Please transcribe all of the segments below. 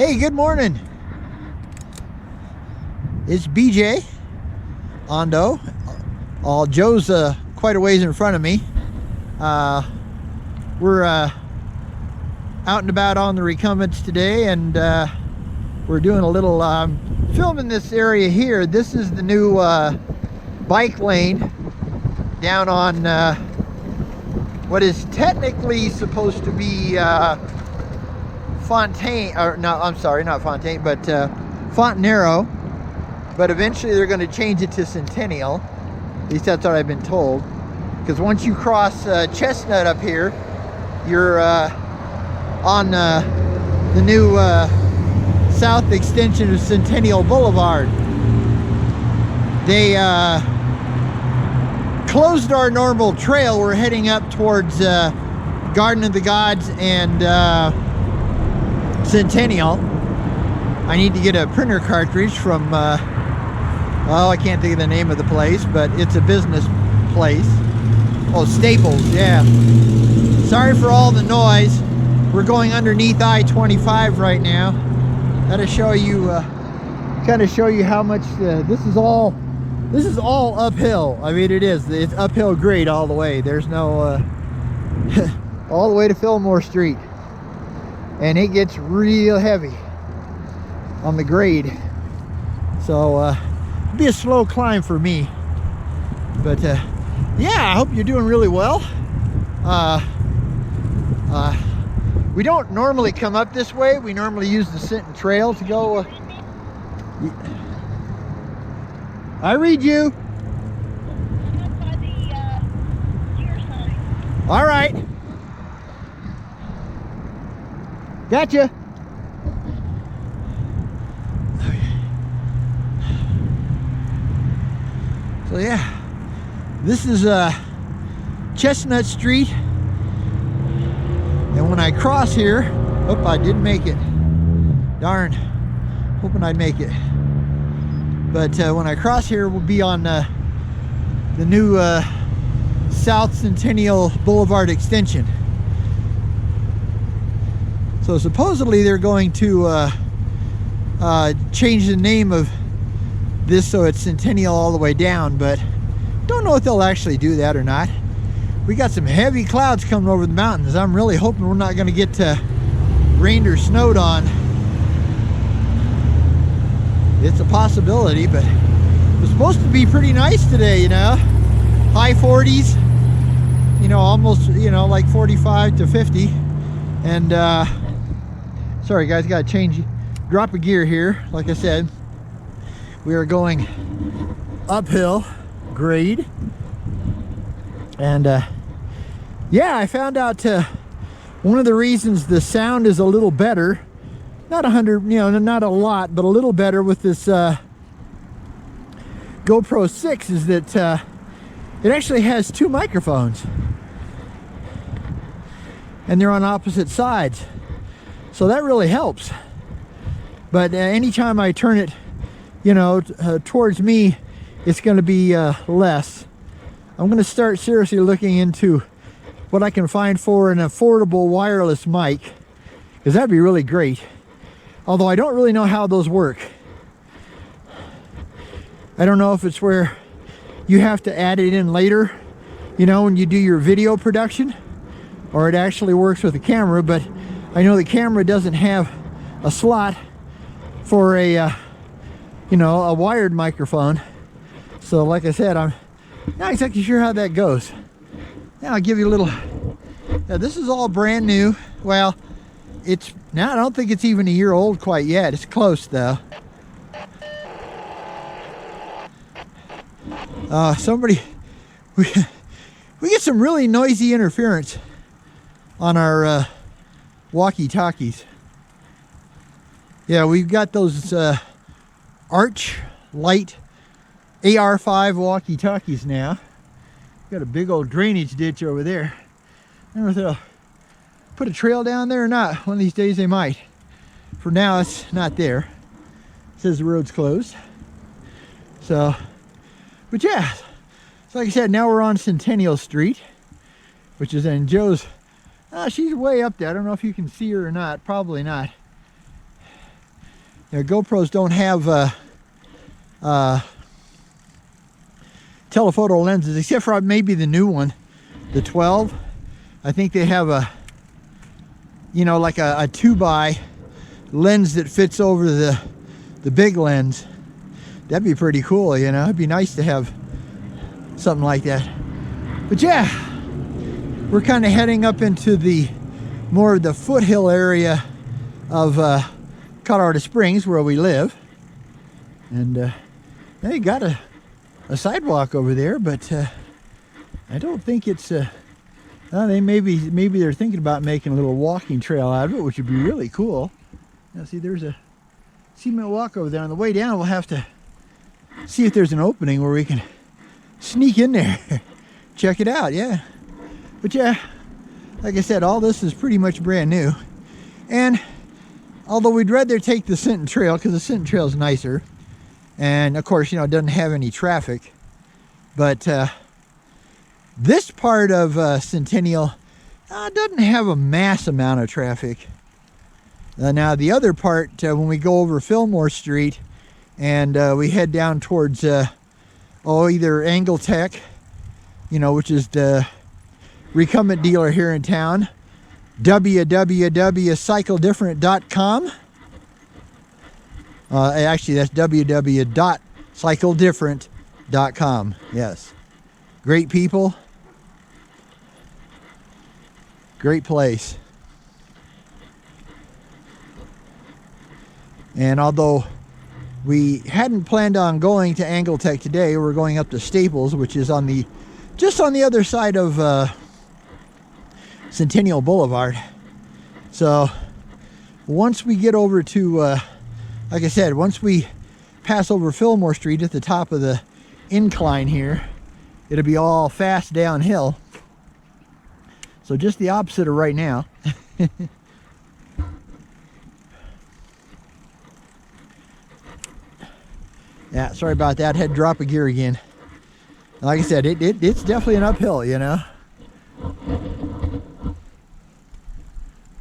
Hey, good morning. It's BJ, Ondo. Joe's quite a ways in front of me. We're out and about on the Recumbents today, and we're doing a little film in this area here. This is the new bike lane down on what is technically supposed to be Fontaine, or no, I'm sorry, not Fontaine, but Fontanero. But eventually they're going to change it to Centennial. At least that's what I've been told. Because once you cross Chestnut up here, you're on the new south extension of Centennial Boulevard. They closed our normal trail. We're heading up towards Garden of the Gods and Centennial. I need to get a printer cartridge from well, I can't think of the name of the place, but it's a business place. Oh, Staples, yeah. Sorry for all the noise. We're going underneath I-25 right now. That'll show you, kind of show you how much this is all uphill. I mean, it is. It's uphill grade all the way. There's no all the way to Filmore Street, and it gets real heavy on the grade. So it'll be a slow climb for me, but yeah, I hope you're doing really well. We don't normally come up this way. We normally use the Sinton Trail to go. I read you. All right. Gotcha. So yeah, this is Chestnut Street, and when I cross here, oh, I didn't make it. Darn, hoping I'd make it. But when I cross here, we'll be on the new South Centennial Boulevard extension. So supposedly they're going to change the name of this so it's Centennial all the way down, but don't know if they'll actually do that or not. We got some heavy clouds coming over the mountains. I'm really hoping we're not going to get rained or snowed on. It's a possibility, but it's supposed to be pretty nice today, you know. High 40s, you know, almost, you know, like 45 to 50. And sorry guys, got to change, drop a gear here. Like I said, we are going uphill grade, and yeah, I found out one of the reasons the sound is a little better, not 100, you know, not a lot, but a little better with this GoPro 6, is that it actually has two microphones, and they're on opposite sides, so that really helps. But anytime I turn it, you know, towards me, it's going to be less. I'm going to start seriously looking into what I can find for an affordable wireless mic, because that'd be really great. Although I don't really know how those work. I don't know if it's where you have to add it in later, you know, when you do your video production, or it actually works with the camera. But I know the camera doesn't have a slot for a you know, a wired microphone. So like I said, I'm not exactly sure how that goes. Now I'll give you a little, this is all brand new. Well, it's now, I don't think it's even a year old quite yet. It's close though. Somebody, we get some really noisy interference on our walkie-talkies. Yeah, we've got those Arch Light AR5 walkie-talkies now. Got a big old drainage ditch over there. I don't know if they'll put a trail down there or not. One of these days they might. For now, it's not there. It says the road's closed. So, but yeah, so like I said, now we're on Centennial Street, which is in Joe's. She's way up there. I don't know if you can see her or not. Probably not. GoPros don't have telephoto lenses, except for maybe the new one, the 12. I think they have a, you know, like a 2x lens that fits over the big lens. That'd be pretty cool, you know. It'd be nice to have something like that. But yeah, we're kind of heading up into the more of the foothill area of Colorado Springs, where we live. And they got a sidewalk over there, but I don't think it's they maybe they're thinking about making a little walking trail out of it, which would be really cool. Now see, there's a cement walk over there. On the way down, we'll have to see if there's an opening where we can sneak in there. Check it out. Yeah, but yeah, like I said, all this is pretty much brand new. And although we'd rather take the Sinton Trail, because the Sinton Trail is nicer, and of course, you know, it doesn't have any traffic, but this part of Centennial doesn't have a mass amount of traffic. Now the other part, when we go over Filmore Street and we head down towards either Angletech, you know, which is the recumbent dealer here in town, www.cycledifferent.com. Actually, that's www.cycledifferent.com. Yes. Great people. Great place. And although we hadn't planned on going to Angletech today, we're going up to Staples, which is on the just on the other side of Centennial Boulevard. So once we get over to like I said, once we pass over Filmore Street at the top of the incline here, it'll be all fast downhill. So just the opposite of right now. Yeah, sorry about that. Had to drop a gear again. Like I said, it's definitely an uphill, you know.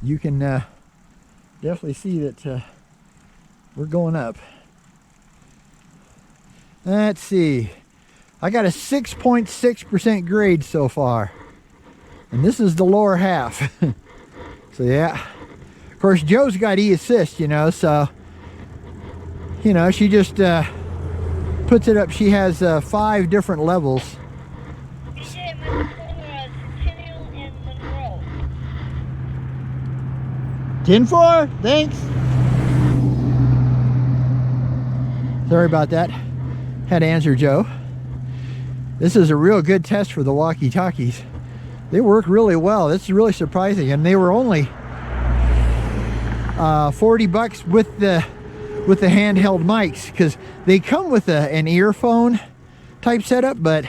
You can definitely see that we're going up. Let's see. I got a 6.6% grade so far. And this is the lower half. So yeah. Of course, Joe's got e-assist, you know, so, you know, she just puts it up. She has 5 different levels. BJ, my Centennial in Monroe. 10-4, thanks. Sorry about that. Had to answer Joe. This is a real good test for the walkie-talkies. They work really well. This is really surprising, and they were only $40 with the handheld mics, because they come with an earphone type setup, but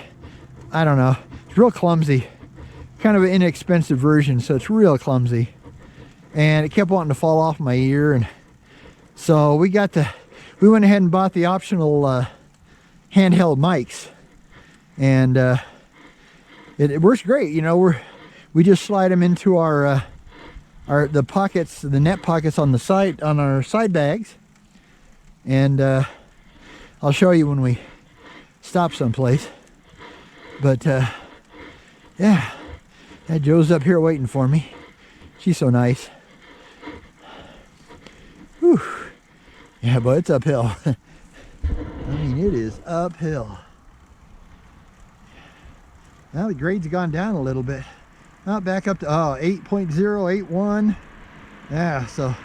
I don't know, it's real clumsy. Kind of an inexpensive version, so it's real clumsy, and it kept wanting to fall off my ear. And so we went ahead and bought the optional handheld mics, and it works great. You know, we just slide them into the pockets, the net pockets on the side, on our side bags. And I'll show you when we stop someplace. But yeah, Joe's up here waiting for me. She's so nice. Whew. Yeah, but it's uphill. I mean, it is uphill. Now the grade's gone down a little bit. Now back up to 8.081. Yeah, so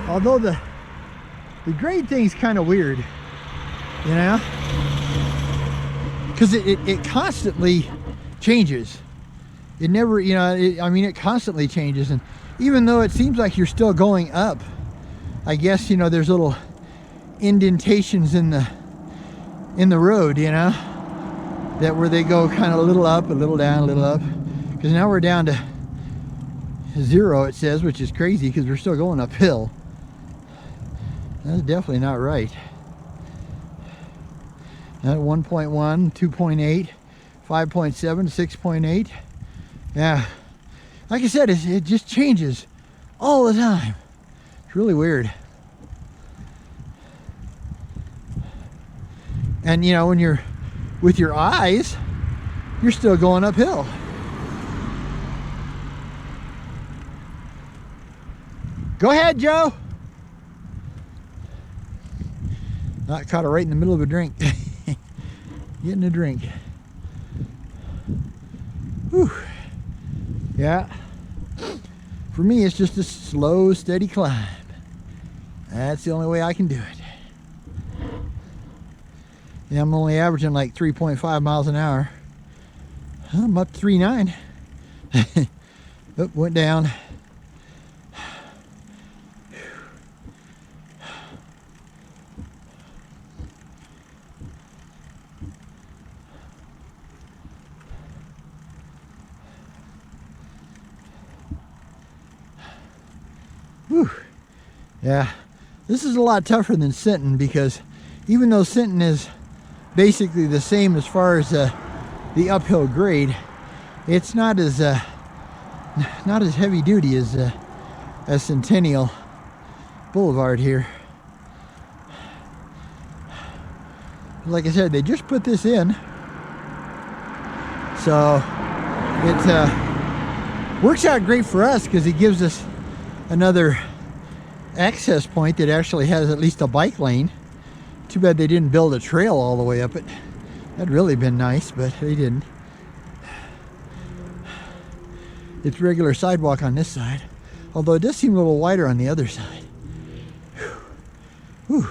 although the grade thing's kind of weird, you know, because it constantly changes. It never, you know, I mean, it constantly changes, and even though it seems like you're still going up, I guess, you know, there's little indentations in the road, you know, that where they go kind of a little up, a little down, a little up. Because now we're down to 0, it says, which is crazy because we're still going uphill. That's definitely not right. At 1.1, 2.8, 5.7, 6.8. Yeah, like I said, it just changes all the time. It's really weird. And you know, when you're with your eyes, you're still going uphill. Go ahead, Joe. I caught her right in the middle of a drink. Getting a drink. Whew. Yeah. For me, it's just a slow, steady climb. That's the only way I can do it. Yeah, I'm only averaging like 3.5 miles an hour. I'm up to 3.9. Oh, went down. Whew. Yeah, this is a lot tougher than Sinton, because even though Sinton is basically the same as far as the uphill grade, it's not as heavy duty as Centennial Blvd here. Like I said, they just put this in, so it works out great for us because it gives us another access point that actually has at least a bike lane. Too bad they didn't build a trail all the way up it. That'd really been nice, but they didn't. It's regular sidewalk on this side, although it does seem a little wider on the other side. Whew.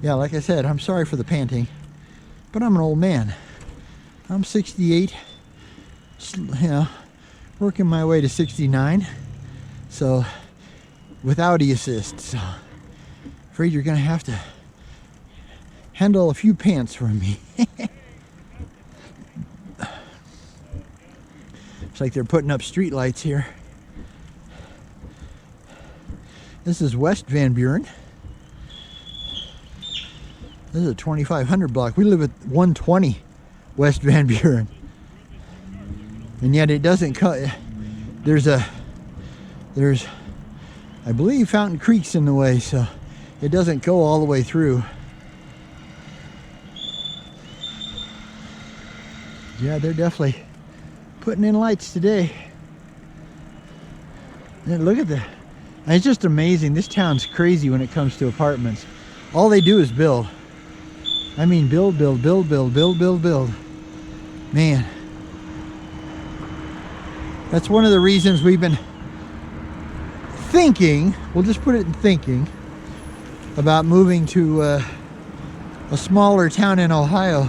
Yeah, like I said, I'm sorry for the panting, but I'm an old man. I'm 68, you know, working my way to 69, so without e-assist, so afraid you're gonna have to handle a few pants from me. It's like they're putting up street lights here. This is West Van Buren. This is a 2500 block. We live at 120 West Van Buren, and yet it doesn't cut. There's I believe Fountain Creek's in the way, so it doesn't go all the way through. Yeah, they're definitely putting in lights today. And look at that. It's just amazing. This town's crazy when it comes to apartments. All they do is build. I mean, build, build, build, build, build, build, build. Man. That's one of the reasons we've been thinking, we'll just put it in thinking, about moving to a smaller town in Ohio,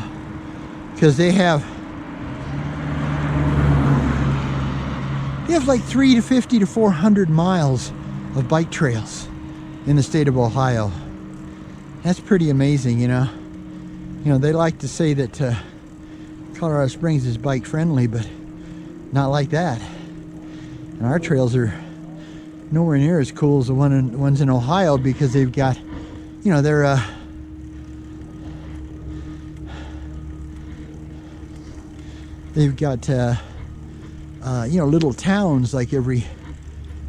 because they have like 350 to 400 miles of bike trails in the state of Ohio. That's pretty amazing, you know. You know, they like to say that Colorado Springs is bike friendly, but not like that. And our trails are nowhere near as cool as the ones in Ohio, because they've got, you know, they've got you know, little towns like every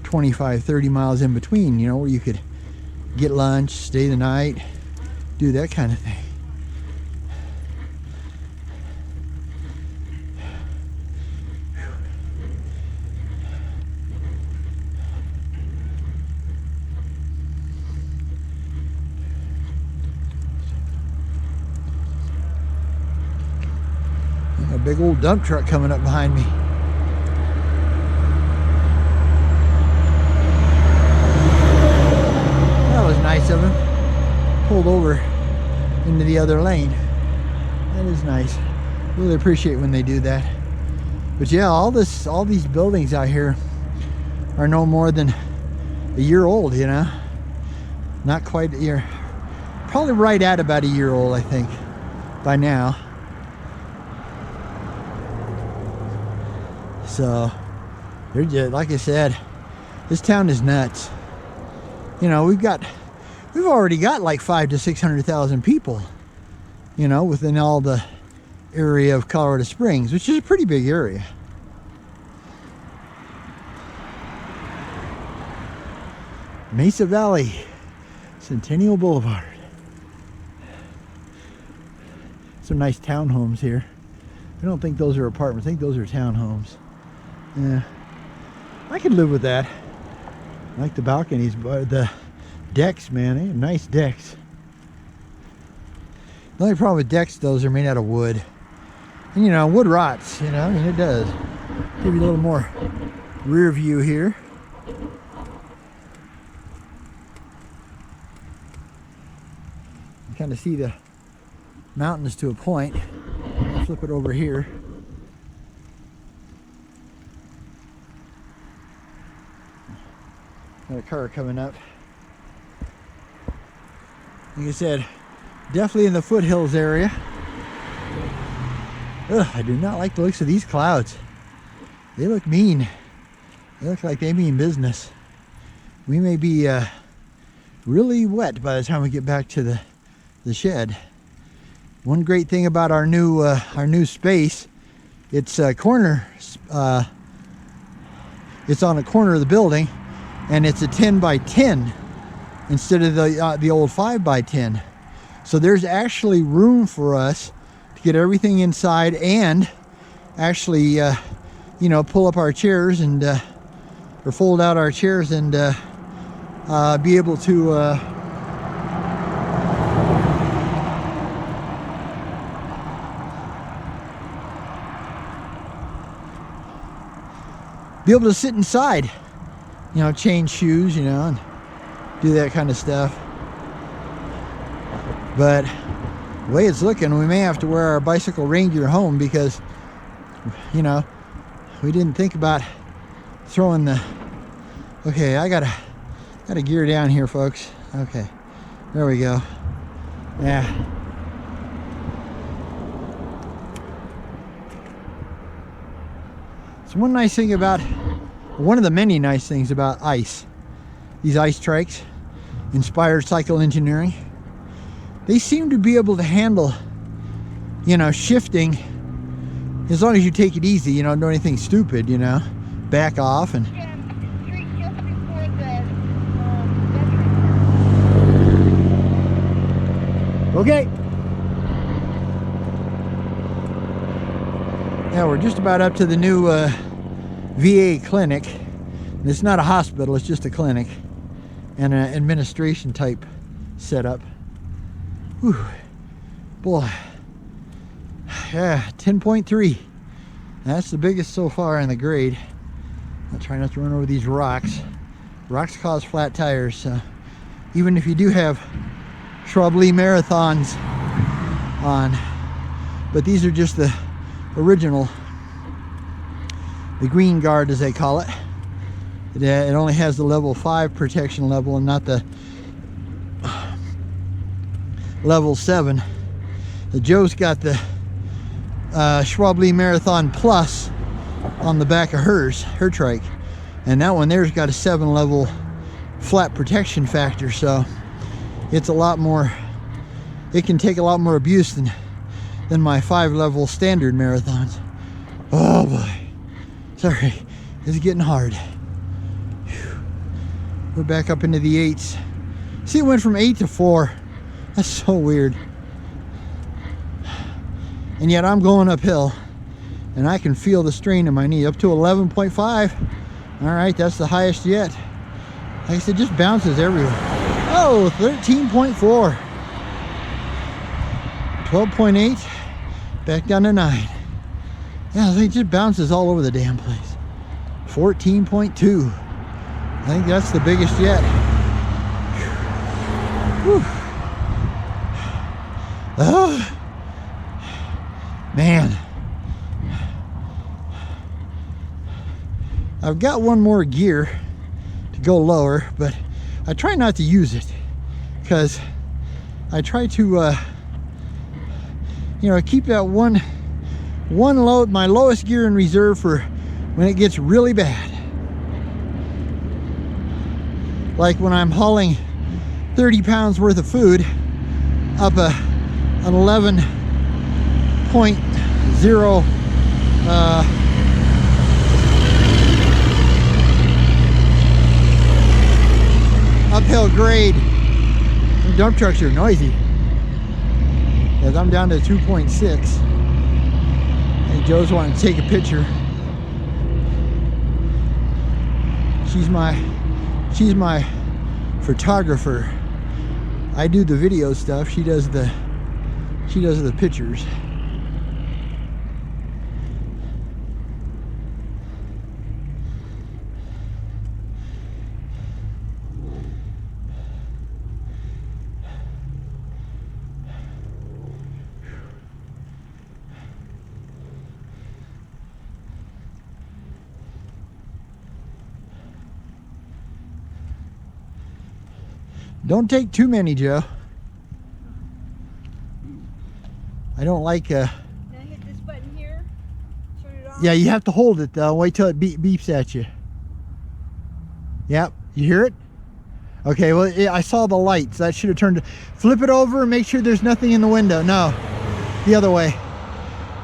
25-30 miles in between, you know, where you could get lunch, stay the night, do that kind of thing. A big old dump truck coming up behind me. That was nice of him. Pulled over into the other lane. That is nice. Really appreciate when they do that. But yeah, all these buildings out here are no more than a year old, you know. Not quite a year. Probably right at about a year old, I think, by now. So, they're just, like I said, this town is nuts. You know, we've already got like 500,000 to 600,000 people, you know, within all the area of Colorado Springs, which is a pretty big area. Mesa Valley, Centennial Boulevard. Some nice townhomes here. I don't think those are apartments. I think those are townhomes. Yeah, I could live with that. I like the balconies, but the decks, man, they have nice decks. The only problem with decks, though, is they're made out of wood. And, you know, wood rots, you know, I mean, it does. Give you a little more rear view here. You kind of see the mountains to a point. I'll flip it over here. Got a car coming up. Like I said, definitely in the foothills area. Ugh, I do not like the looks of these clouds. They look mean. They look like they mean business. We may be really wet by the time we get back to the shed. One great thing about our new space, it's a corner. It's on a corner of the building, and it's a 10 by 10 instead of the old 5 by 10. So there's actually room for us to get everything inside and actually, you know, pull up our chairs and or fold out our chairs and be able to sit inside, you know, change shoes, you know, and do that kind of stuff. But the way it's looking, we may have to wear our bicycle rain gear home because, you know, we didn't think about throwing the... Okay, I gotta gear down here, folks. Okay, there we go. Yeah. So one of the many nice things about ice, these ice trikes, inspired cycle engineering, they seem to be able to handle, you know, shifting as long as you take it easy, you know, don't do anything stupid, you know, back off and... Yeah, the street just before the Okay. Yeah, we're just about up to the new VA clinic. And it's not a hospital, it's just a clinic and an administration type setup. Whew. Boy. Yeah, 10.3. That's the biggest so far in the grade. I'll try not to run over these rocks. Rocks cause flat tires, so even if you do have Shrubly Marathons on, but these are just the original, the green guard as they call it. It only has the level 5 protection level and not the level 7. The Joe's got the Shrubly Marathon Plus on the back of her trike, and that one there's got a 7 level flat protection factor, so it's a lot more, it can take a lot more abuse than my 5 level standard marathons. Oh boy, sorry, this is getting hard. Whew. We're back up into the 8s. See, it went from 8 to 4. That's so weird. And yet I'm going uphill and I can feel the strain in my knee. Up to 11.5. All right, that's the highest yet. Like I said, just bounces everywhere. Oh, 13.4. 12.8. Back down to 9. Yeah, it just bounces all over the damn place. 14.2. I think that's the biggest yet. Whew. Oh. Man, I've got one more gear to go lower, but I try not to use it because I try to, you know, keep that one load, my lowest gear in reserve for when it gets really bad. Like when I'm hauling 30 pounds worth of food up an 11.0 11.0 uphill grade. The dump trucks are noisy. As I'm down to 2.6. Hey, Joe's wanting to take a picture. She's my photographer. I do the video stuff. She does the pictures. Don't take too many, Joe. I don't like Can I hit this button here? Turn it off? yeah, you have to hold it though. Wait till it beeps at you. Yep, you hear it? Okay, well, I saw the lights. I should have turned it. Flip it over and make sure there's nothing in the window. No, the other way.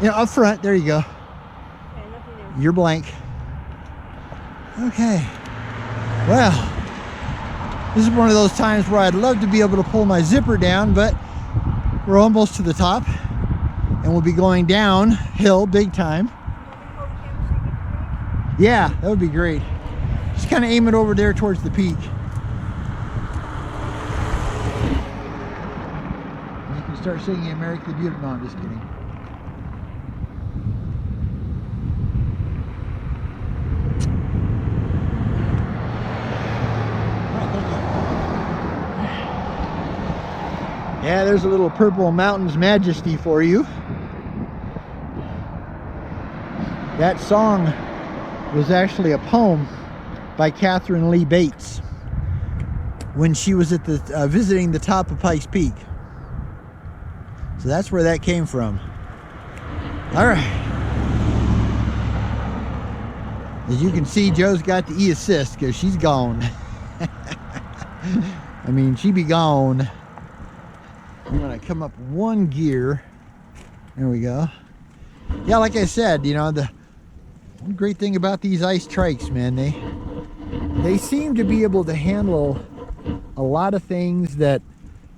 Yeah, up front. There you go. Okay, nothing there. You're blank. Okay. Well, this is one of those times where I'd love to be able to pull my zipper down, but we're almost to the top and we'll be going downhill big time. Yeah, that would be great. Just kind of aim it over there towards the peak. And you can start singing America the Beautiful. No, I'm just kidding. Yeah, there's a little Purple Mountains Majesty for you. That song was actually a poem by Catherine Lee Bates when she was at the visiting the top of Pikes Peak. So that's where that came from. All right. As you can see, Joe's got the e-assist because she's gone. I mean, she be gone. I'm gonna come up one gear. There we go. Yeah, like I said, you know, the one great thing about these ice trikes, man, they seem to be able to handle a lot of things that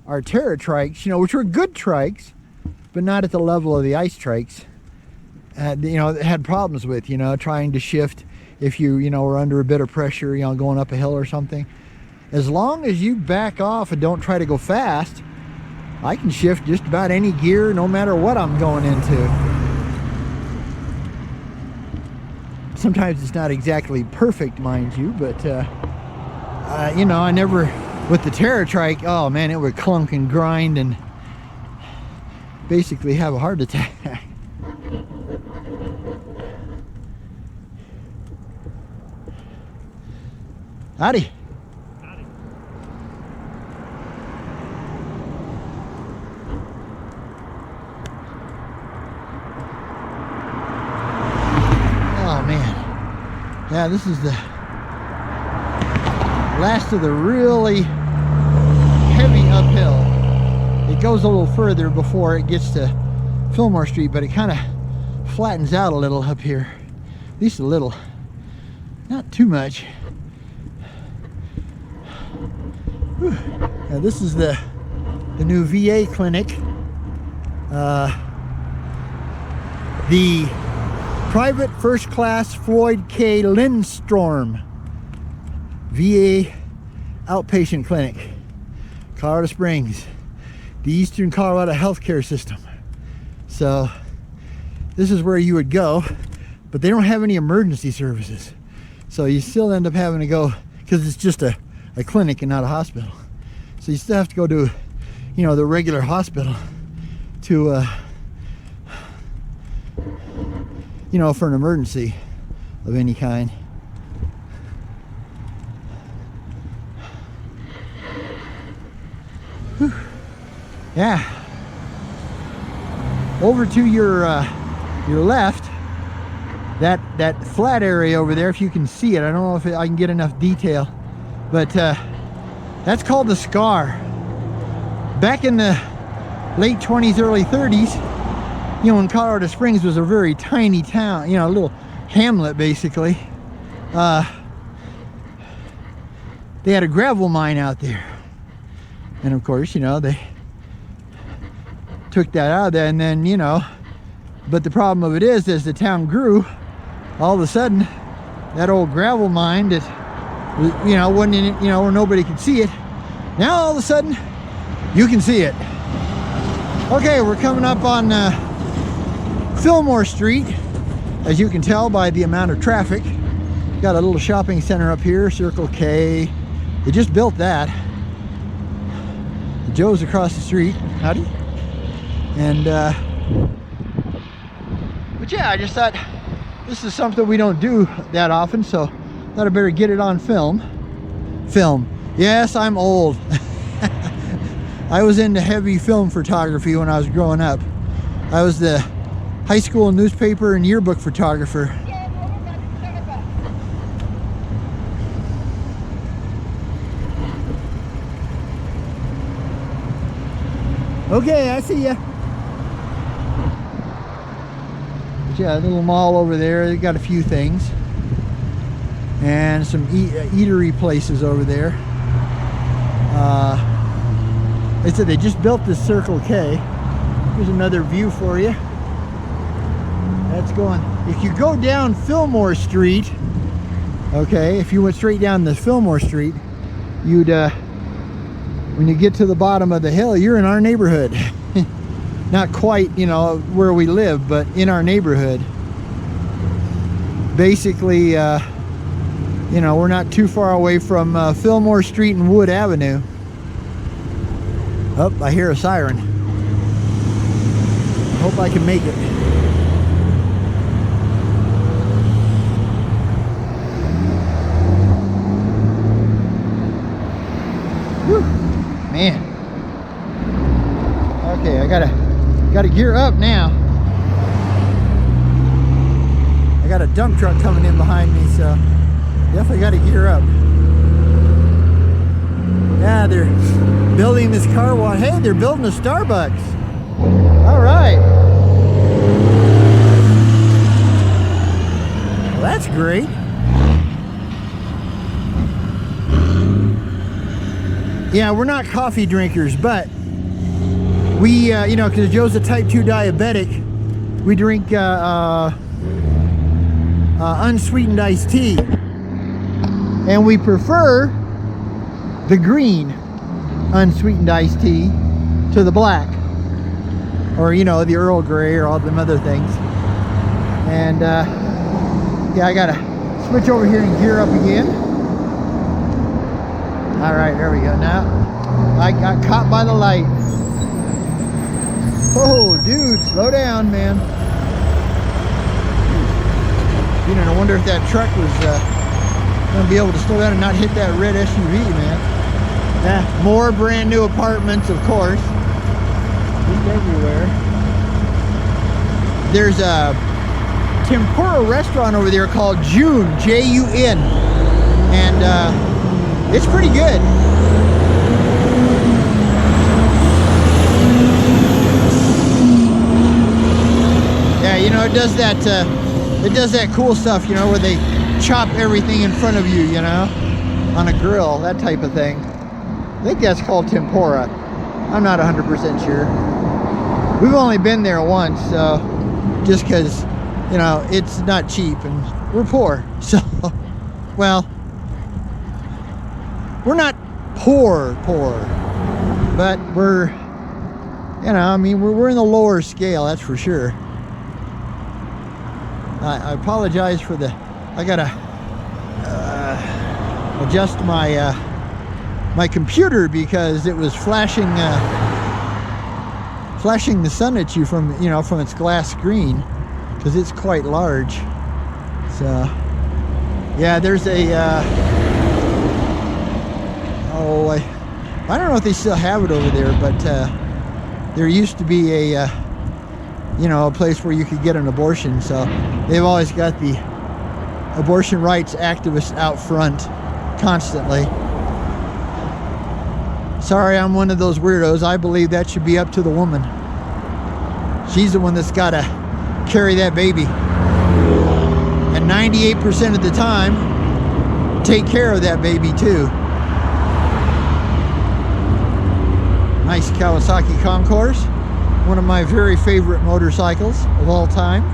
are terra trikes, you know, which were good trikes, but not at the level of the ice trikes. You know, had problems with, you know, trying to shift if you know, were under a bit of pressure, you know, going up a hill or something. As long as you back off and don't try to go fast, I can shift just about any gear no matter what I'm going into. Sometimes it's not exactly perfect, mind you, but you know, I never, with the Terra Trike, oh man, it would clunk and grind and basically have a heart attack. Howdy. Yeah, this is the last of the really heavy uphill. It goes a little further before it gets to Filmore Street, but it kind of flattens out a little up here. At least a little. Not too much. Whew. Now this is the new VA clinic. The Private First Class Floyd K. Lindstrom VA Outpatient Clinic, Colorado Springs, the Eastern Colorado Healthcare System. So this is where you would go, but they don't have any emergency services. So you still end up having to go, because it's just a clinic and not a hospital. So you still have to go to, you know, the regular hospital to you know, for an emergency of any kind. Whew. Yeah. Over to your left, that flat area over there, if you can see it, I don't know if I can get enough detail, but that's called the Scar. Back in the late 20s, early 30s, you know, when Colorado Springs was a very tiny town, you know, a little hamlet basically. they had a gravel mine out there. And of course, you know, they took that out of there, and then, you know, but the problem of it is, as the town grew, all of a sudden, that old gravel mine that, you know, wasn't in it, you know, where nobody could see it, now all of a sudden, you can see it. Okay, we're coming up on Filmore Street, as you can tell by the amount of traffic. Got a little shopping center up here, Circle K. They just built that. The Joe's across the street. Howdy. And but yeah, I just thought this is something we don't do that often, so thought I better get it on film. Yes, I'm old. I was into heavy film photography when I was growing up. I was the high school newspaper and yearbook photographer. Okay, I see ya. But yeah, a little mall over there. They got a few things. And some eatery places over there. They said they just built this Circle K. Here's another view for you. That's going, if you go down Filmore Street, okay, if you went straight down the Filmore Street, you'd, when you get to the bottom of the hill, you're in our neighborhood. Not quite, you know, where we live, but in our neighborhood. Basically, you know, we're not too far away from Filmore Street and Wood Avenue. Oh, I hear a siren. Hope I can make it. Whew. Man. Okay, I gotta gear up now. I got a dump truck coming in behind me, so definitely gotta gear up. Yeah, they're building this car wash. Hey, they're building a Starbucks. All right. Well, that's great. Yeah, we're not coffee drinkers, but we, you know, because Joe's a type 2 diabetic, we drink unsweetened iced tea. And we prefer the green unsweetened iced tea to the black. Or, you know, the Earl Grey or all them other things. And, yeah, I gotta switch over here and gear up again. All right, there we go. Now, I got caught by the light. Oh, dude, slow down, man. You know, I wonder if that truck was gonna be able to slow down and not hit that red SUV, man. Yeah, more brand new apartments, of course. Just everywhere. There's a tempura restaurant over there called June, J-U-N, and it's pretty good. Yeah, you know, it does that cool stuff, you know, where they chop everything in front of you, you know, on a grill, that type of thing. I think that's called tempura. I'm not 100% sure. We've only been there once, so just because, you know, it's not cheap and we're poor. So, well, we're not poor, but we're, you know, I mean, we're in the lower scale, that's for sure. I apologize for the, I gotta adjust my my computer because it was flashing flashing the sun at you from, you know, from its glass screen, because it's quite large. So yeah, there's a oh, I don't know if they still have it over there, but there used to be a you know, a place where you could get an abortion. So they've always got the abortion rights activists out front constantly. Sorry, I'm one of those weirdos. I believe that should be up to the woman. She's the one that's got to carry that baby. And 98% of the time, take care of that baby too. Nice Kawasaki Concourse. One of my very favorite motorcycles of all time.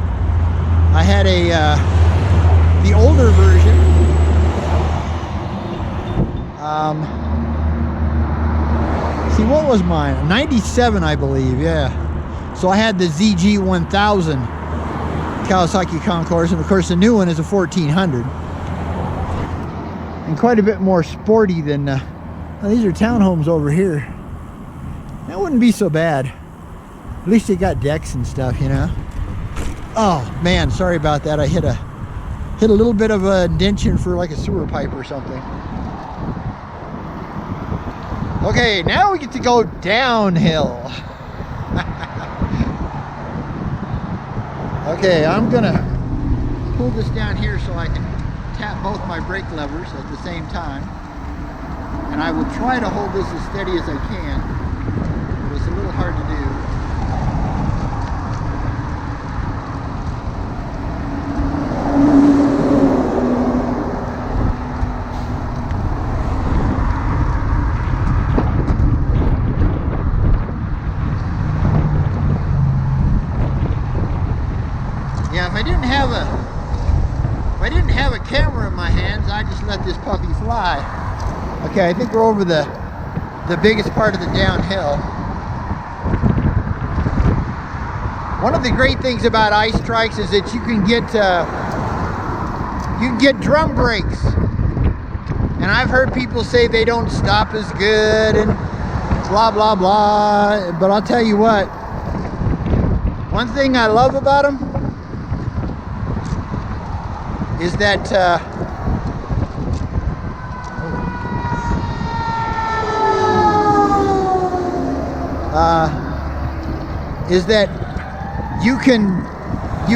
I had the older version. See, what was mine? A 97, I believe, yeah. So I had the ZG 1000 Kawasaki Concourse, and of course the new one is a 1400. And quite a bit more sporty than, well, these are townhomes over here. That wouldn't be so bad. At least they got decks and stuff, you know. Oh man, sorry about that. I hit a little bit of a dention for like a sewer pipe or something. Okay, now we get to go downhill. Okay, I'm gonna pull this down here so I can tap both my brake levers at the same time. And I will try to hold this as steady as I can, but it's a little hard to do. If I didn't have a camera in my hands, I'd just let this puppy fly. Okay, I think we're over the biggest part of the downhill. One of the great things about ice trikes is that you can get drum brakes. And I've heard people say they don't stop as good and blah blah blah. But I'll tell you what, one thing I love about them is that you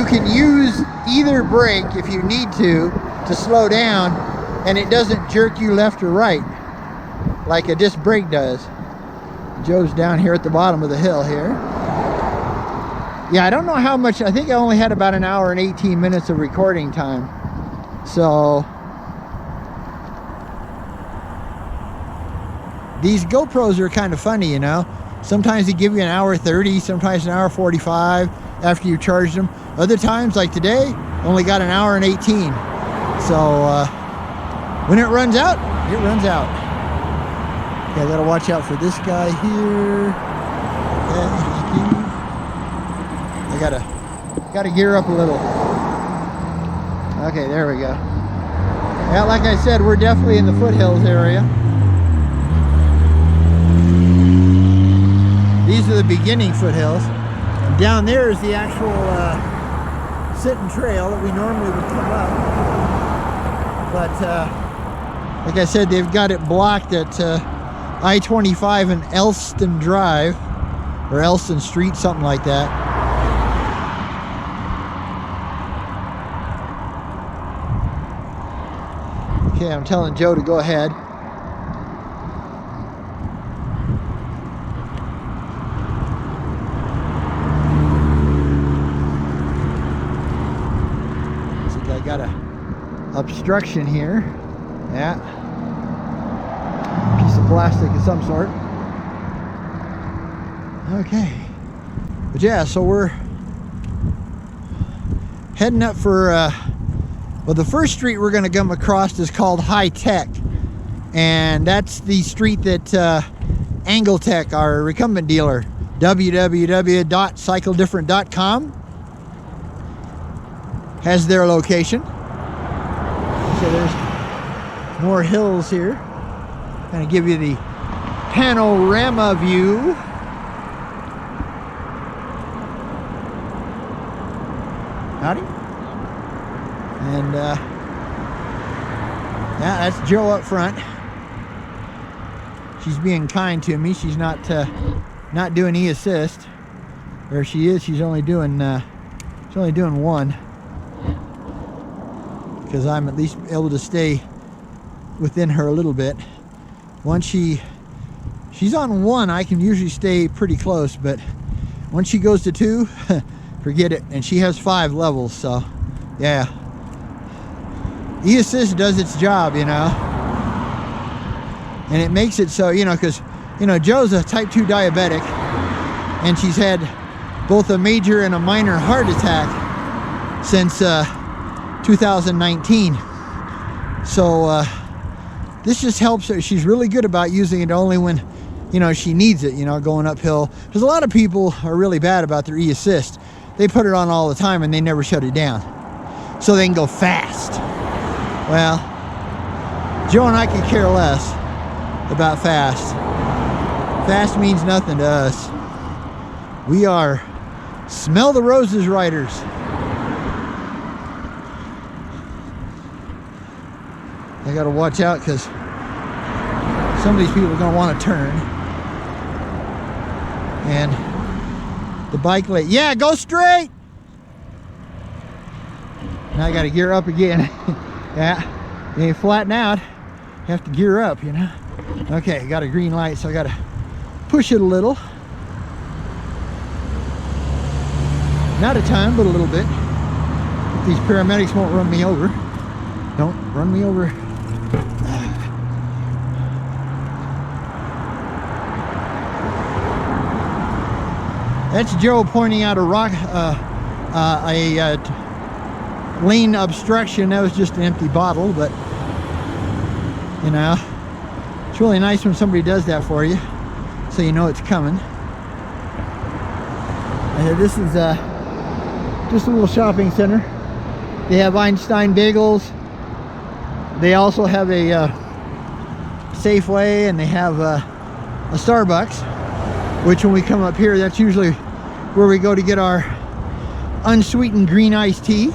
can use either brake if you need to slow down, and it doesn't jerk you left or right like a disc brake does. Joe's down here at the bottom of the hill here. Yeah, I don't know how much. I think I only had about an hour and 18 minutes of recording time. So these GoPros are kind of funny, you know. Sometimes they give you an hour 30, sometimes an hour 45 after you charge them. Other times, like today, only got an hour and 18. So when it runs out, it runs out. Okay, I gotta watch out for this guy here. I gotta gear up a little. Okay, there we go. Yeah, like I said, we're definitely in the foothills area. These are the beginning foothills. And down there is the actual Sinton trail that we normally would come up. But like I said, they've got it blocked at I-25 and Elston Drive, or Elston Street, something like that. Okay, I'm telling Joe to go ahead. Looks like I got a obstruction here. Yeah. Piece of plastic of some sort. Okay. But yeah, so we're heading up for well, the first street we're going to come across is called High Tech, and that's the street that Angletech, our recumbent dealer, www.cycledifferent.com, has their location. So there's more hills here. Going to give you the panorama view. Howdy. And yeah, that's Joe up front. She's being kind to me. She's not doing e-assist. There she is. She's only doing one, because I'm at least able to stay within her a little bit. Once she's on one, I can usually stay pretty close, but once she goes to two, forget it. And she has 5 levels, so yeah. E-assist does its job, you know, and it makes it so, you know, because you know, Joe's a type 2 diabetic, and she's had both a major and a minor heart attack since 2019. So this just helps her. She's really good about using it only when, you know, she needs it, you know, going uphill. Because a lot of people are really bad about their e-assist. They put it on all the time and they never shut it down, so they can go fast. Well, Joe and I could care less about fast. Fast means nothing to us. We are smell the roses riders. I gotta watch out because some of these people are gonna want to turn. And the bike lane, yeah, go straight. Now I gotta gear up again. Yeah, you ain't flatten out. You have to gear up, you know. Okay, got a green light, so I gotta push it a little. Not a ton, but a little bit. These paramedics won't run me over. Don't run me over. That's Joe pointing out a rock, lane obstruction. That was just an empty bottle, but you know, it's really nice when somebody does that for you, so you know it's coming. This is just a little shopping center. They have Einstein bagels. They also have a Safeway, and they have a Starbucks, which when we come up here, that's usually where we go to get our unsweetened green iced tea.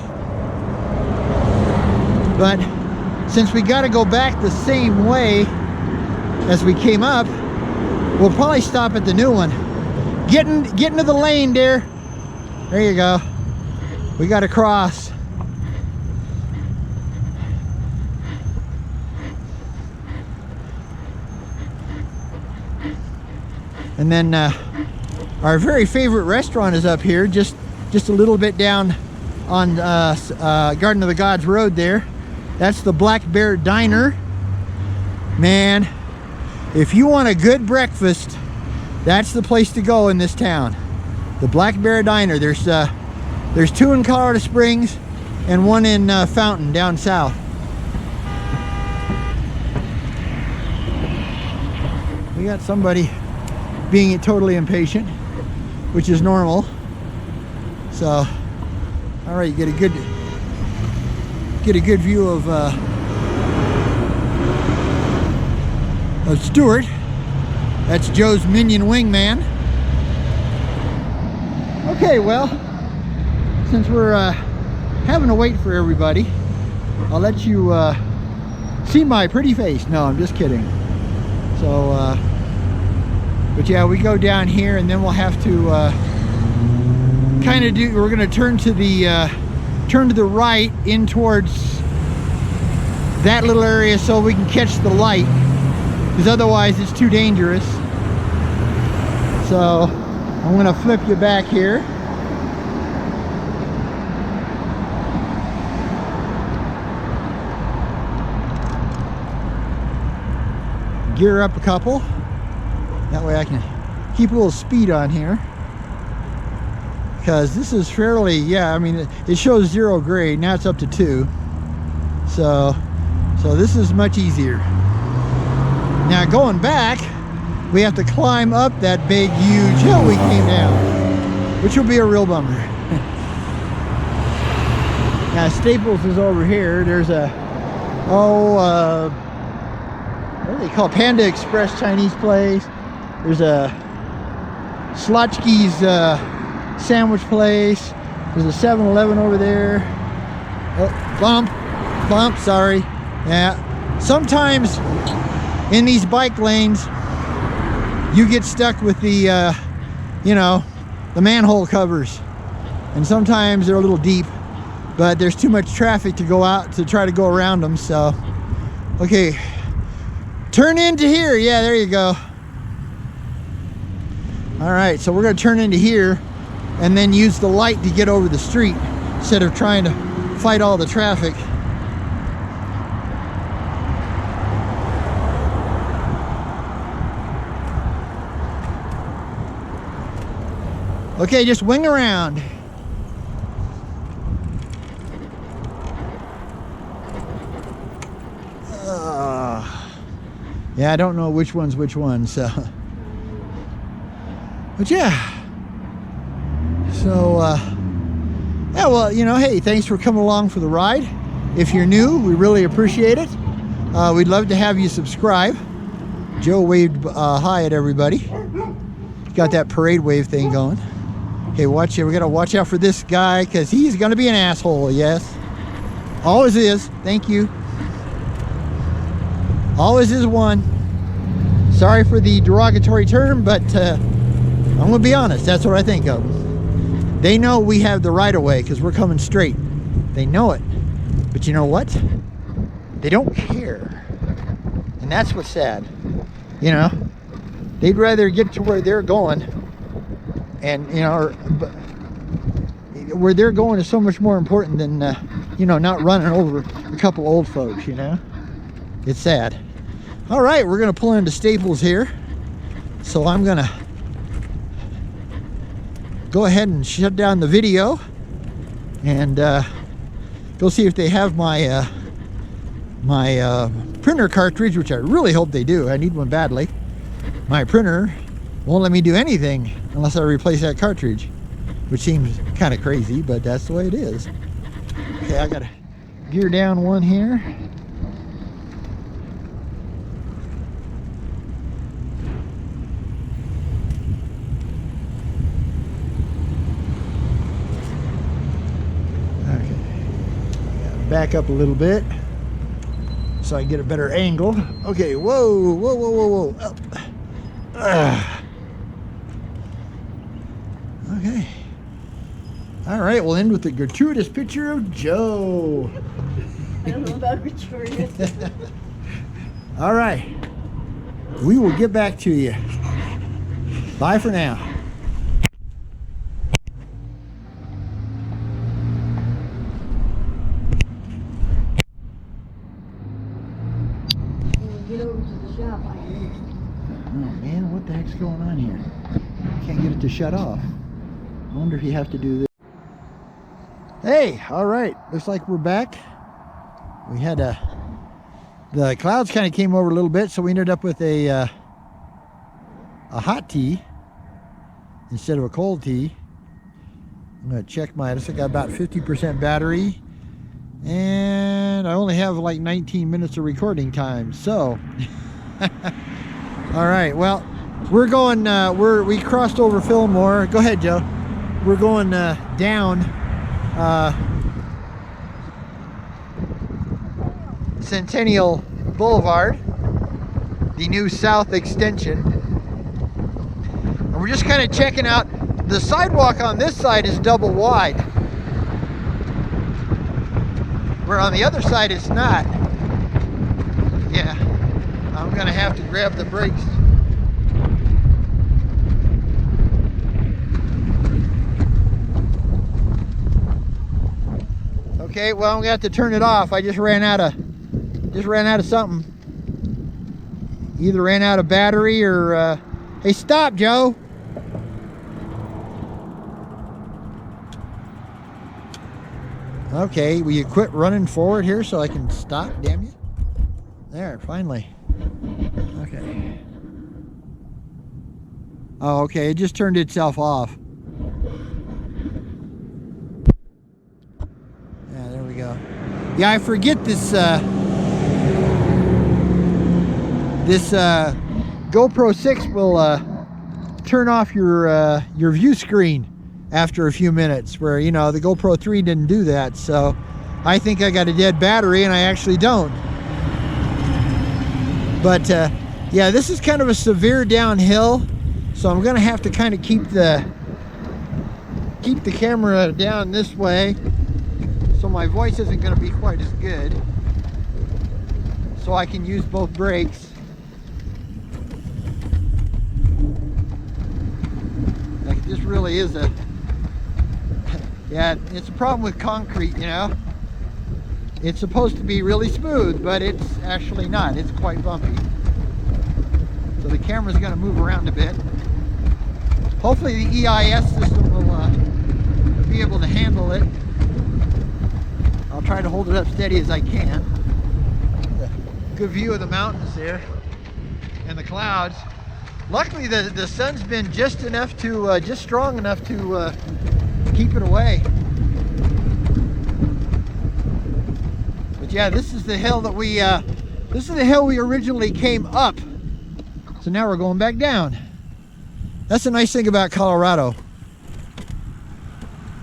But since we got to go back the same way as we came up, we'll probably stop at the new one. Get into the lane, dear. There you go. We got to cross. And then our very favorite restaurant is up here, just a little bit down on Garden of the Gods Road there. That's the Black Bear Diner. Man, if you want a good breakfast, that's the place to go in this town. The Black Bear Diner. There's two in Colorado Springs and one in Fountain down south. We got somebody being totally impatient, which is normal. So, all right, you get a good view of Stuart. That's Joe's minion wingman. Okay, well, since we're having to wait for everybody, I'll let you see my pretty face. No, I'm just kidding. So, but yeah, we go down here, and then we'll have to kind of do. We're going to turn to the right in towards that little area so we can catch the light, because otherwise it's too dangerous. So I'm going to flip you back here. Gear up a couple. That way I can keep a little speed on here. Because this is fairly, yeah, I mean, it shows 0 grade. Now it's up to 2. So this is much easier. Now going back, we have to climb up that big, huge hill we came down, which will be a real bummer. Now Staples is over here. There's a, what do they call it? Panda Express Chinese place. There's a Slotchki's sandwich place. There's a 7-Eleven over there. Oh, bump, sorry. Yeah, sometimes in these bike lanes you get stuck with the you know, the manhole covers, and sometimes they're a little deep, but there's too much traffic to go out to try to go around them. So okay, turn into here. Yeah, there you go. All right, so we're going to turn into here and then use the light to get over the street instead of trying to fight all the traffic. Okay, just wing around. Yeah, I don't know which one's which one, so. But yeah. So, yeah, well, you know, hey, thanks for coming along for the ride. If you're new, we really appreciate it. We'd love to have you subscribe. Joe waved hi at everybody. Got that parade wave thing going. Okay, watch it. We gotta watch out for this guy because he's gonna be an asshole. Yes, always is. Thank you. Always is one. Sorry for the derogatory term, but I'm gonna be honest. That's what I think of them. They know we have the right of way because we're coming straight. They know it, but you know what? They don't care, and that's what's sad. You know, they'd rather get to where they're going, and you know, where they're going is so much more important than you know, not running over a couple old folks. You know, it's sad. All right, we're gonna pull into Staples here, so I'm gonna go ahead and shut down the video and go see if they have my my printer cartridge, which I really hope they do. I need one badly. My printer won't let me do anything unless I replace that cartridge, which seems kind of crazy, but that's the way it is. Okay, I gotta gear down one here. Back up a little bit so I can get a better angle. Okay, whoa, whoa, whoa, whoa, whoa. Up. Okay. All right, we'll end with the gratuitous picture of Joe. I don't know about gratuitous. All right. We will get back to you. Bye for now. Get over to the shop, I think. Oh man, what the heck's going on here? Can't get it to shut off. I wonder if you have to do this. Hey, all right. Looks like we're back. We had the clouds kind of came over a little bit, so we ended up with a hot tea instead of a cold tea. I'm gonna check I got about 50% battery, and I only have like 19 minutes of recording time, so all right, well, we're going we crossed over Filmore. Go ahead, Joe. We're going down Centennial Boulevard, the new south extension, and we're just kind of checking out. The sidewalk on this side is double wide, where on the other side it's not. Yeah, I'm gonna have to grab the brakes. Okay, well, I'm gonna have to turn it off. I just ran out of something. Either ran out of battery or hey, stop, Joe. Okay, will you quit running forward here so I can stop, damn you? There, finally. Okay. Oh, okay, it just turned itself off. Yeah, there we go. Yeah, I forget this GoPro 6 will turn off your view screen after a few minutes, where, you know, the GoPro 3 didn't do that. So I think I got a dead battery, and I actually don't. But yeah, this is kind of a severe downhill, so I'm gonna have to kind of keep the camera down this way, so my voice isn't gonna be quite as good, so I can use both brakes. Like, this really is a, yeah, it's a problem with concrete, you know. It's supposed to be really smooth, but it's actually not. It's quite bumpy. So the camera's gonna move around a bit. Hopefully the EIS system will be able to handle it. I'll try to hold it up steady as I can. Good view of the mountains there and the clouds. Luckily the sun's been just enough to, just strong enough to keep it away. But yeah, this is the hill that we, this is the hill we originally came up. So now we're going back down. That's the nice thing about Colorado.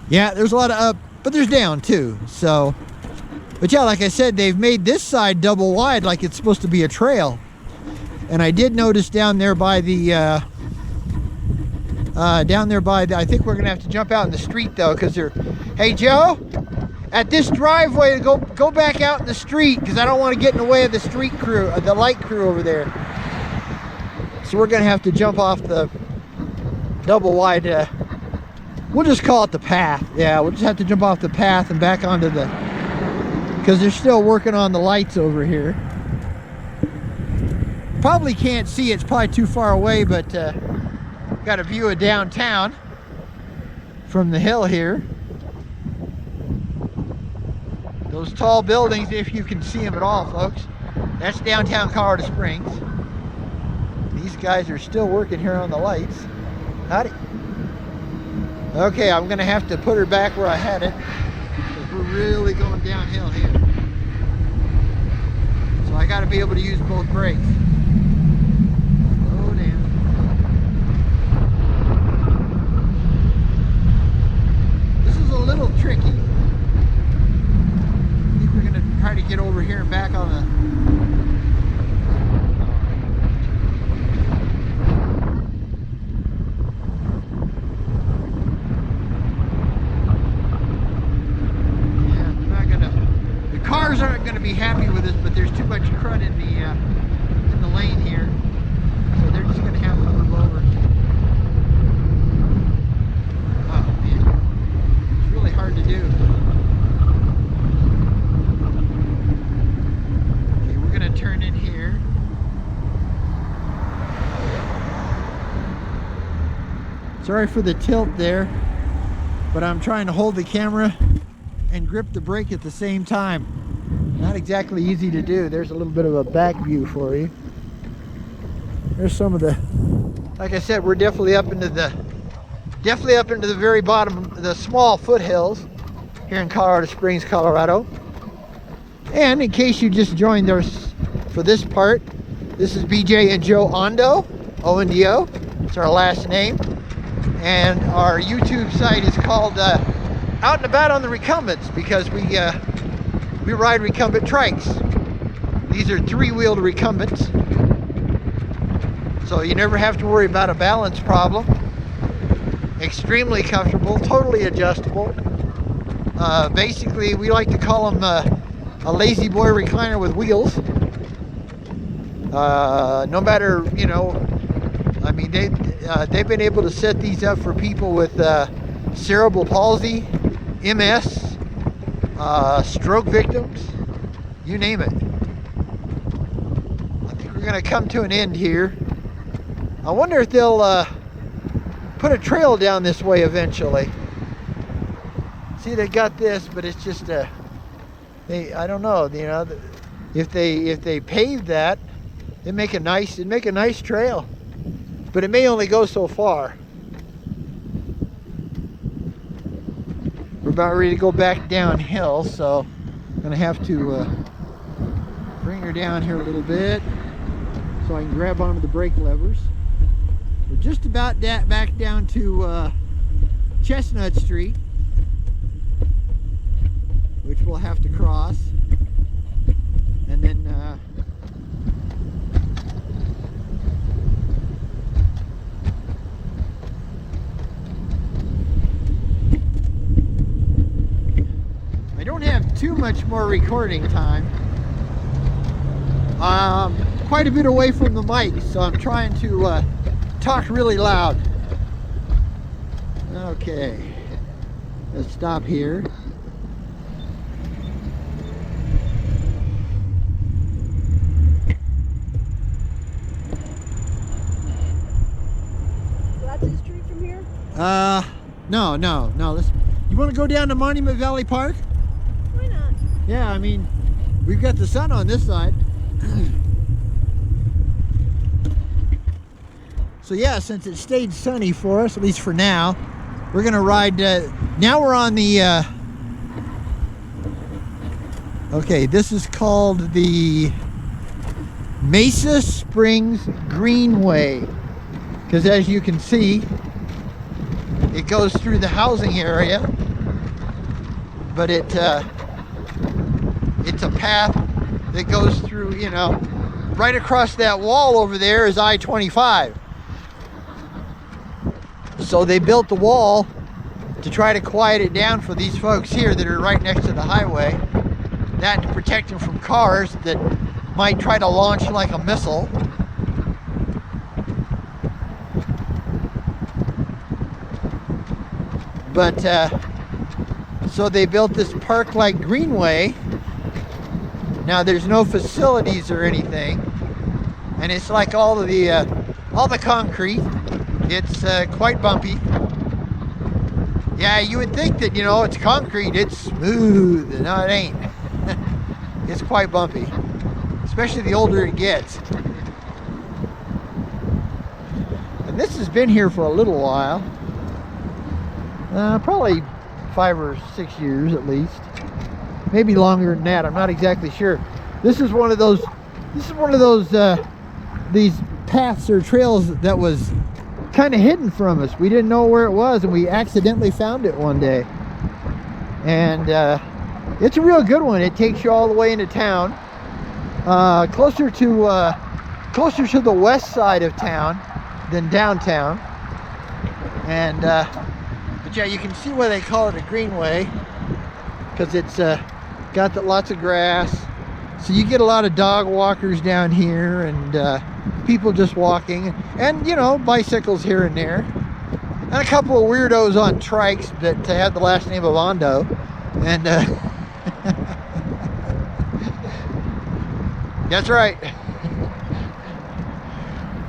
Yeah, there's a lot of up, but there's down too. So, but yeah, like I said, they've made this side double wide like it's supposed to be a trail. And I did notice down there by the, I think we're gonna have to jump out in the street though, because they're, hey Joe, at this driveway, go back out in the street, because I don't want to get in the way of the street crew, the light crew over there. So we're gonna have to jump off the double wide, we'll just call it the path. Yeah, we'll just have to jump off the path and back onto the, because they're still working on the lights over here. Probably can't see, it's probably too far away, but got a view of downtown from the hill here. Those tall buildings, if you can see them at all, folks, that's downtown Colorado Springs. These guys are still working here on the lights. Howdy. Okay, I'm gonna have to put her back where I had it, because we're really going downhill here. So I gotta be able to use both brakes. Slow down. This is a little tricky. I think we're gonna try to get over here and back on the, cars aren't going to be happy with us, but there's too much crud in the lane here, so they're just going to have to move over. Oh man, it's really hard to do. Okay, we're going to turn in here. Sorry for the tilt there, but I'm trying to hold the camera and grip the brake at the same time. Not exactly easy to do. There's a little bit of a back view for you. There's some of the, like I said, we're definitely up into the very bottom, the small foothills here in Colorado Springs, Colorado. And in case you just joined us for this part, this is BJ and Joe Ondo, O-N-D-O. It's our last name. And our YouTube site is called Out and About on the Recumbents, because we ride recumbent trikes. These are three-wheeled recumbents, so you never have to worry about a balance problem. Extremely comfortable, totally adjustable. Basically, we like to call them a lazy boy recliner with wheels. No matter, you know, I mean, they've been able to set these up for people with cerebral palsy, MS, stroke victims, you name it. I think we're going to come to an end here. I wonder if they'll put a trail down this way eventually. See, they got this, but it's just I don't know, you know, if they paved that, it'd make a nice trail, but it may only go so far. We're about ready to go back downhill, so I'm gonna have to bring her down here a little bit so I can grab onto the brake levers. We're just about back down to Chestnut Street, which we'll have to cross, and then I don't have too much more recording time. Quite a bit away from the mic, so I'm trying to talk really loud. Okay, let's stop here. So that's the street from here? No. Let's. You want to go down to Monument Valley Park? Why not? Yeah, I mean, we've got the sun on this side. So yeah, since it stayed sunny for us, at least for now, we're gonna ride. Now we're on the. Okay, this is called the Mesa Springs Greenway, because as you can see, it goes through the housing area, but it's a path that goes through, you know, right across that wall over there is I-25. So they built the wall to try to quiet it down for these folks here that are right next to the highway. That to protect them from cars that might try to launch like a missile. But so they built this park-like greenway. Now there's no facilities or anything, and it's like all the concrete. It's quite bumpy. Yeah, you would think that, you know, it's concrete, it's smooth. No, it ain't. It's quite bumpy, especially the older it gets. And this has been here for a little while. Probably 5 or 6 years at least. Maybe longer than that. I'm not exactly sure. This is one of those. These paths or trails that was kind of hidden from us. We didn't know where it was, and we accidentally found it one day. And it's a real good one. It takes you all the way into town, closer to the west side of town than downtown. And but yeah, you can see why they call it a greenway, because it's got lots of grass. So you get a lot of dog walkers down here, and people just walking, and, you know, bicycles here and there, and a couple of weirdos on trikes that have the last name of Ondo. And that's right.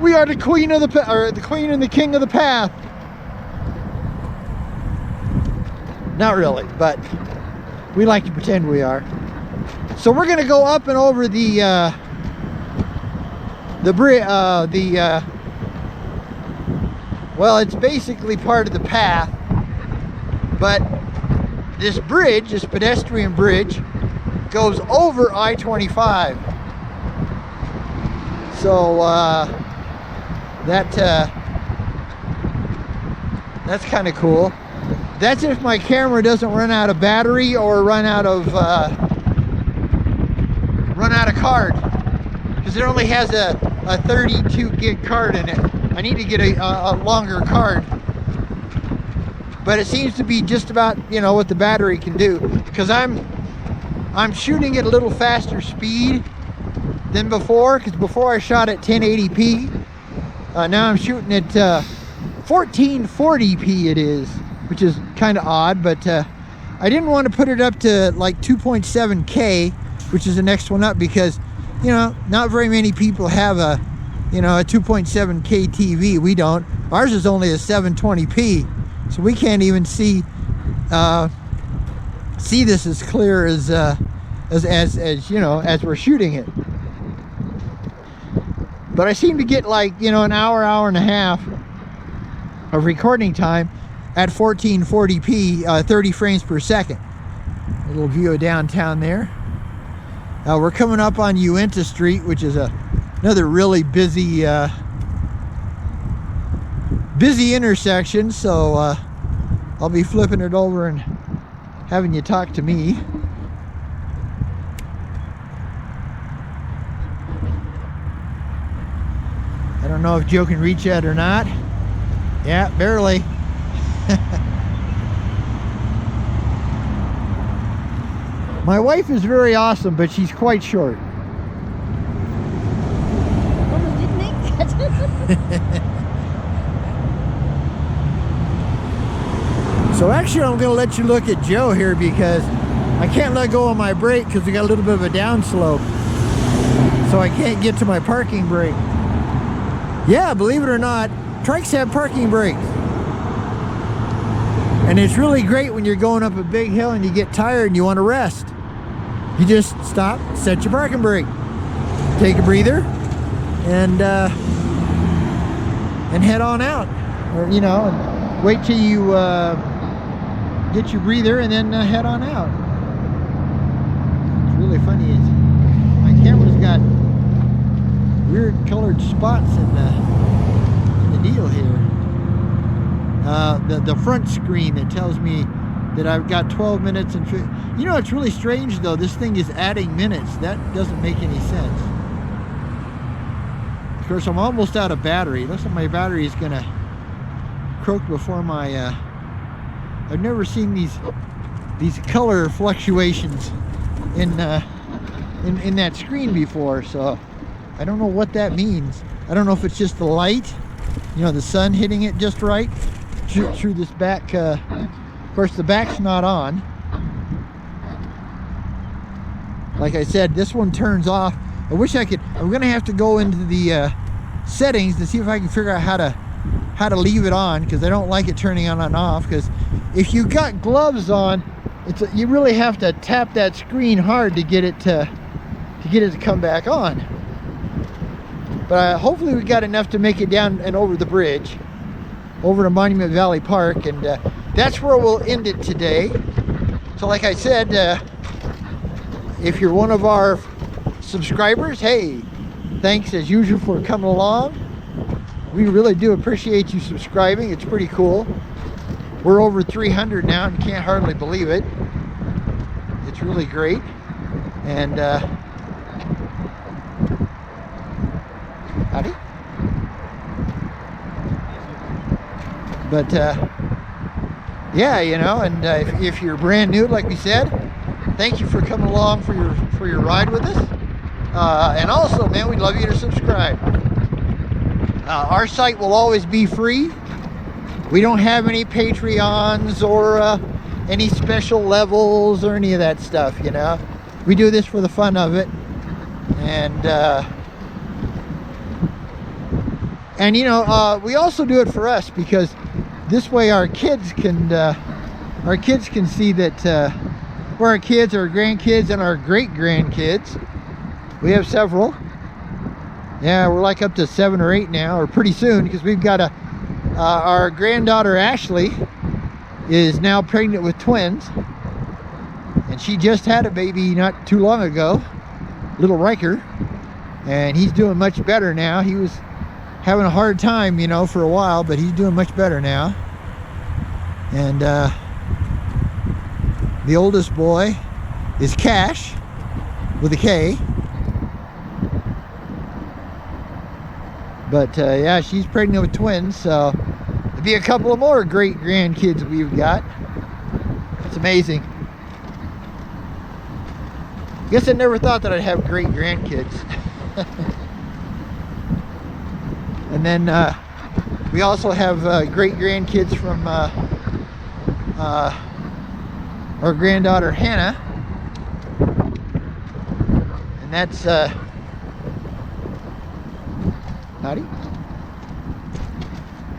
We are the queen of the queen and the king of the path. Not really, but we like to pretend we are. So we're gonna go up and over the bridge. Well, it's basically part of the path, but this bridge, this pedestrian bridge, goes over I-25. So that's kind of cool. That's if my camera doesn't run out of battery or run out of card, because it only has a 32 gig card in it. I need to get a longer card, but it seems to be just about, you know, what the battery can do, because I'm shooting at a little faster speed than before, because before I shot at 1080p. Now I'm shooting at 1440p it is, which is kind of odd, but I didn't want to put it up to like 2.7K, which is the next one up, because, you know, not very many people have a 2.7K TV. We don't. Ours is only a 720p, so we can't even see this as clear as you know, as we're shooting it. But I seem to get, like, you know, an hour and a half of recording time at 1440p, 30 frames per second. A little view of downtown there. We're coming up on Uinta Street, which is another really busy intersection. So I'll be flipping it over and having you talk to me. I don't know if Joe can reach that or not. Yeah, barely. My wife is very awesome, but she's quite short. Woman didn't make that. So actually, I'm going to let you look at Joe here, because I can't let go of my brake because we got a little bit of a downslope. So I can't get to my parking brake. Yeah, believe it or not, trikes have parking brakes. And it's really great when you're going up a big hill and you get tired and you want to rest. You just stop, set your parking brake, take a breather, and head on out. Or, you know, wait till you get your breather and then head on out. It's really funny. My camera's got weird colored spots in the deal here. The front screen that tells me that I've got 12 minutes and 50. You know, it's really strange though. This thing is adding minutes. That doesn't make any sense. Of course, I'm almost out of battery. Looks like my battery is gonna croak before my. I've never seen these color fluctuations in that screen before, so I don't know what that means. I don't know if it's just the light, you know, the sun hitting it just right through this back. Of course, the back's not on. Like I said, this one turns off. I wish I could. I'm gonna have to go into the settings to see if I can figure out how to leave it on, because I don't like it turning on and off. Because if you got gloves on, you really have to tap that screen hard to get it to come back on. But hopefully we got enough to make it down and over the bridge, over to Monument Valley Park, and that's where we'll end it today. So like I said, if you're one of our subscribers, hey, thanks as usual for coming along. We really do appreciate you subscribing. It's pretty cool. We're over 300 now and can't hardly believe it. It's really great. And howdy. But yeah, you know, and if you're brand new, like we said, thank you for coming along for your ride with us. And also, man, we'd love you to subscribe. Our site will always be free. We don't have any Patreons or any special levels or any of that stuff, you know. We do this for the fun of it. And you know, we also do it for us, because this way our kids can see that we're our kids, our grandkids, and our great-grandkids. We have several. Yeah, we're like up to 7 or 8 now, or pretty soon, because we've got our granddaughter Ashley is now pregnant with twins, and she just had a baby not too long ago, little Riker, and he's doing much better now. He was having a hard time, you know, for a while, but he's doing much better now. And the oldest boy is Cash with a K. But yeah, she's pregnant with twins, so there'll be a couple of more great grandkids we've got. It's amazing. Guess I never thought that I'd have great grandkids. And then we also have great grandkids from our granddaughter Hannah, and that's howdy,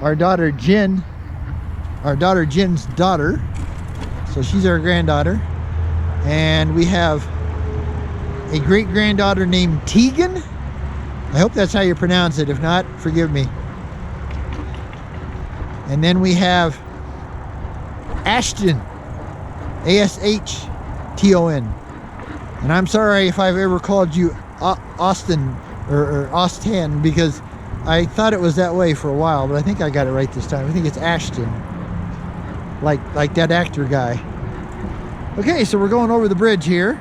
our daughter Jen, Jen's daughter, so she's our granddaughter. And we have a great granddaughter named Tegan. I hope that's how you pronounce it. If not, forgive me. And then we have Ashton, Ashton. And I'm sorry if I've ever called you Austin or Austin, because I thought it was that way for a while, but I think I got it right this time. I think it's Ashton, like that actor guy. Okay, so we're going over the bridge here.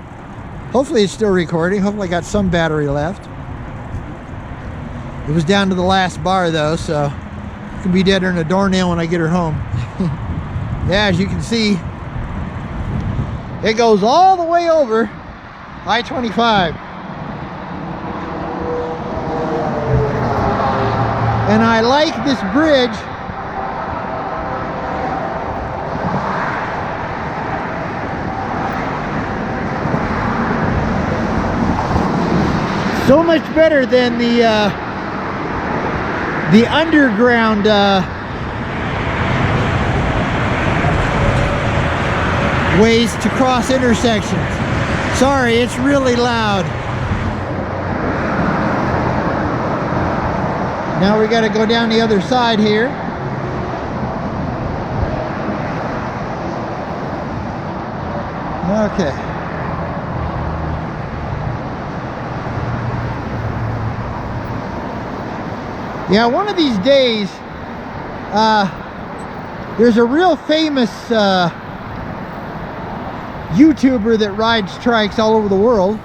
Hopefully it's still recording. Hopefully I got some battery left. It was down to the last bar though, so it can be deader than a doornail when I get her home. Yeah, as you can see, it goes all the way over I-25. And I like this bridge. So much better than the underground ways to cross intersections. Sorry, it's really loud. Now we got to go down the other side here. Okay. Yeah, one of these days, there's a real famous YouTuber that rides trikes all over the world,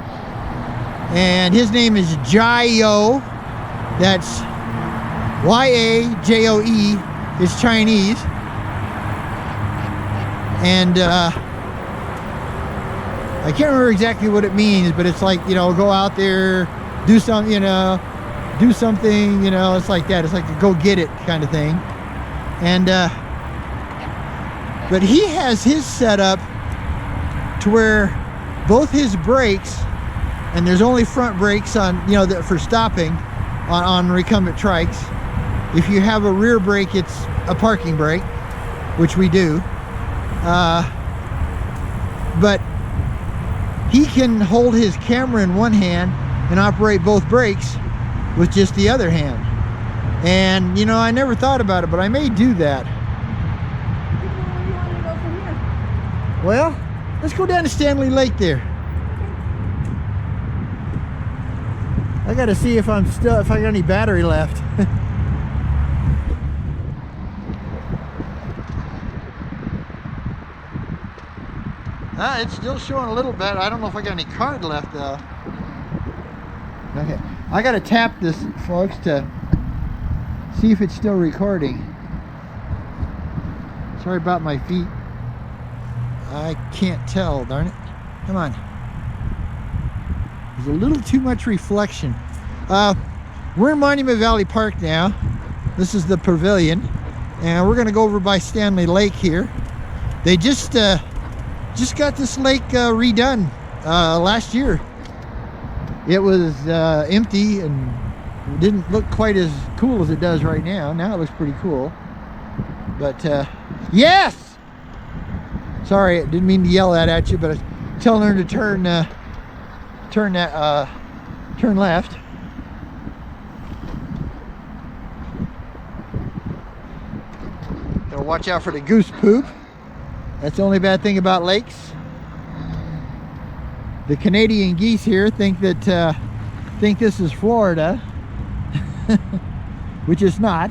and his name is Jayo. That's Y-A-J-O-E. It's Chinese, and I can't remember exactly what it means, but it's like, you know, go out there, do something, you know, do something, you know, it's like that. It's like a go get it kind of thing. And but he has his setup to where both his brakes, and there's only front brakes on, you know, for stopping on recumbent trikes. If you have a rear brake, it's a parking brake, which we do. But he can hold his camera in one hand and operate both brakes with just the other hand. And, you know, I never thought about it, but I may do that. Where do you want to go from here? Well, let's go down to Stanley Lake there. I gotta see if I got any battery left. It's still showing a little bit. I don't know if I got any card left though. Okay, I gotta tap this, folks, to see if it's still recording. Sorry about my feet. I can't tell, darn it. Come on. There's a little too much reflection. We're in Monument Valley Park now. This is the pavilion, and we're gonna go over by Stanley Lake here. They just got this lake redone last year. It was empty and didn't look quite as cool as it does right now. Now it looks pretty cool. But yes! Sorry, I didn't mean to yell that at you, but I was telling her to turn left. Gotta watch out for the goose poop. That's the only bad thing about lakes. The Canadian geese here think that think this is Florida, which is not.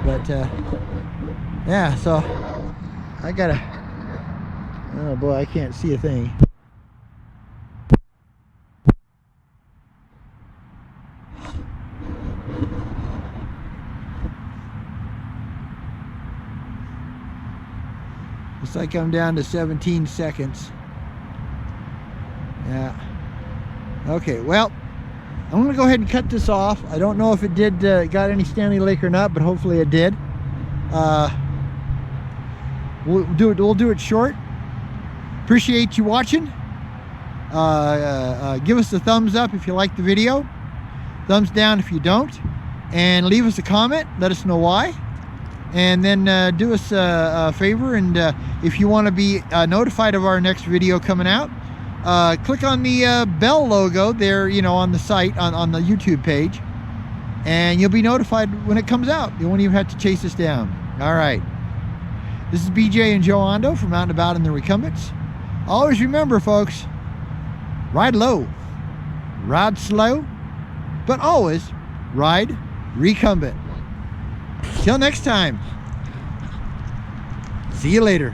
But yeah, so I gotta. Oh boy, I can't see a thing. Looks like I'm down to 17 seconds. Yeah. Okay, well, I'm gonna go ahead and cut this off. I don't know if it did got any Stanley Lake or not, but hopefully it did. We'll do it short. Appreciate you watching. Give us a thumbs up if you like the video. Thumbs down if you don't. And leave us a comment. Let us know why. And then do us a favor, and if you want to be notified of our next video coming out, click on the bell logo there, you know, on the site, on the YouTube page, and you'll be notified when it comes out. You won't even have to chase us down. All right. This is BJ and Joe Ondo from Out and About in the Recumbents. Always remember, folks, ride low, ride slow, but always ride recumbent. Till next time. See you later.